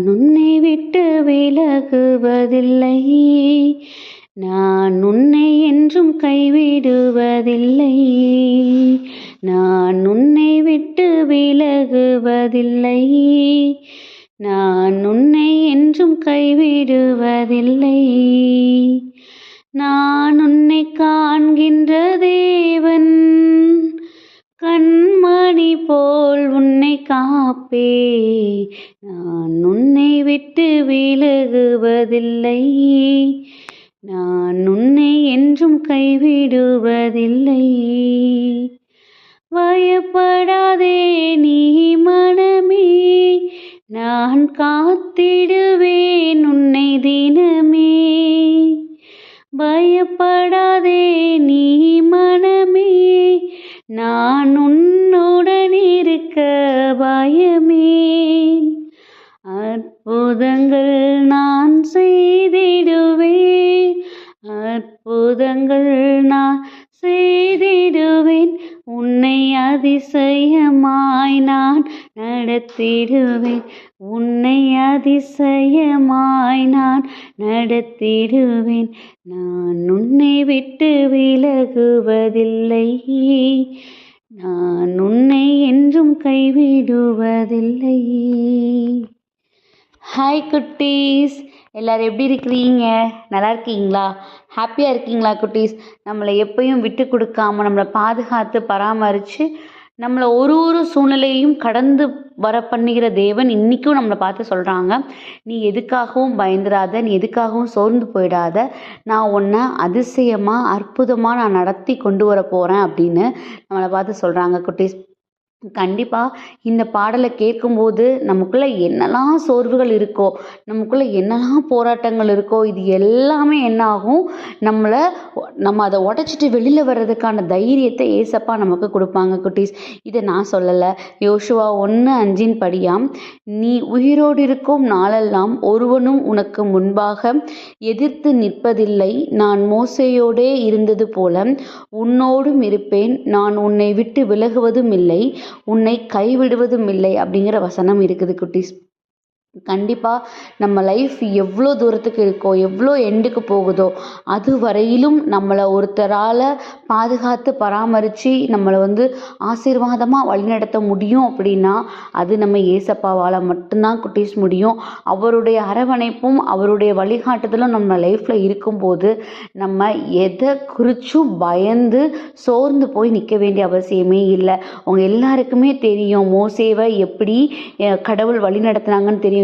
உன்னை விட்டு விலகுவதில்லை, நான் உன்னை என்றும் கைவிடுவதில்லை. நான் உன்னை விட்டு விலகுவதில்லை, நான் உன்னை என்றும் கைவிடுவதில்லை. நான் உன்னை காண்கின்ற தேவன், கண்மணி போல் உன்னை காப்பே. நான் உன்னை விட்டு விலகுவதில்லை, நான் உன்னை என்றும் கைவிடுவதில்லை. பயப்படாதே நீ மனமே, நான் காத்திடுவேன் உன்னை தினமே. பயப்படாதே நீ மனமே, நான் உன்னுடன் இருக்க பயமேன். அற்புதங்கள் நான் செய்திடுவேன், அற்புதங்கள் நான் செய்திடுவேன். உன்னை அதிசயமாய் நான் நடத்திடுவேன், உன்னை அதிசயமாய் நான் நடத்திடுவேன். நான் உன்னை விட்டு விலகுவதில்லை, நான் உன்னை என்றும் கைவிடுவதில்லை. ஹாய் குட்டீஸ், எல்லோரும் எப்படி இருக்கிறீங்க? நல்லா இருக்கீங்களா? ஹாப்பியாக இருக்கீங்களா குட்டீஸ்? நம்மளை எப்பயும் விட்டு கொடுக்காம நம்மளை பாதுகாத்து பராமரித்து நம்மளை ஒரு ஒரு சூழ்நிலையும் கடந்து வர பண்ணுகிற தேவன் இன்றைக்கும் நம்மளை பார்த்து சொல்கிறாங்க, நீ எதுக்காகவும் பயந்துடாத, நீ எதுக்காகவும் சோர்ந்து போயிடாத, நான் உன்னை அதிசயமாக அற்புதமாக நான் நடத்தி கொண்டு வர போகிறேன் அப்படின்னு நம்மளை பார்த்து சொல்கிறாங்க குட்டீஸ். கண்டிப்பாக இந்த பாடலை கேட்கும்போது நமக்குள்ளே என்னெல்லாம் சோர்வுகள் இருக்கோ, நமக்குள்ளே என்னெல்லாம் போராட்டங்கள் இருக்கோ, இது எல்லாமே என்ன ஆகும், நம்ம அதை உடச்சிட்டு வெளியில் வர்றதுக்கான தைரியத்தை ஏசப்பா நமக்கு கொடுப்பாங்க குட்டீஸ். இதை நான் சொல்லலை, யோசுவா 1:5 படியாம், நீ உயிரோடு இருக்கும் நாளெல்லாம் ஒருவனும் உனக்கு முன்பாக எதிர்த்து நிற்பதில்லை, நான் மோசேயோடே இருந்தது போல உன்னோடும் இருப்பேன், நான் உன்னை விட்டு விலகுவதும் இல்லை, உன்னை கைவிடுவதும் இல்லை அப்படிங்கிற வசனம் இருக்குது குட்டீஸ். கண்டிப்பாக நம்ம லைஃப் எவ்வளோ தூரத்துக்கு இருக்கோ, எவ்வளோ எண்டுக்கு போகுதோ, அது வரையிலும் நம்மளை ஒருத்தரால் பாதுகாத்து பராமரித்து நம்மளை ஆசீர்வாதமாக வழிநடத்த முடியும் அப்படின்னா அது நம்ம ஏசப்பாவால் மட்டும்தான் குட்டீஸ் முடியும். அவருடைய அரவணைப்பும் அவருடைய வழிகாட்டுதலும் நம்ம லைஃப்பில் இருக்கும்போது நம்ம எதை குறித்தும் பயந்து சோர்ந்து போய் நிற்க வேண்டிய அவசியமே இல்லை. அவங்க எல்லாருக்குமே தெரியும் மோசேவை எப்படி கடவுள் வழி நடத்துனாங்கன்னு தெரியும்.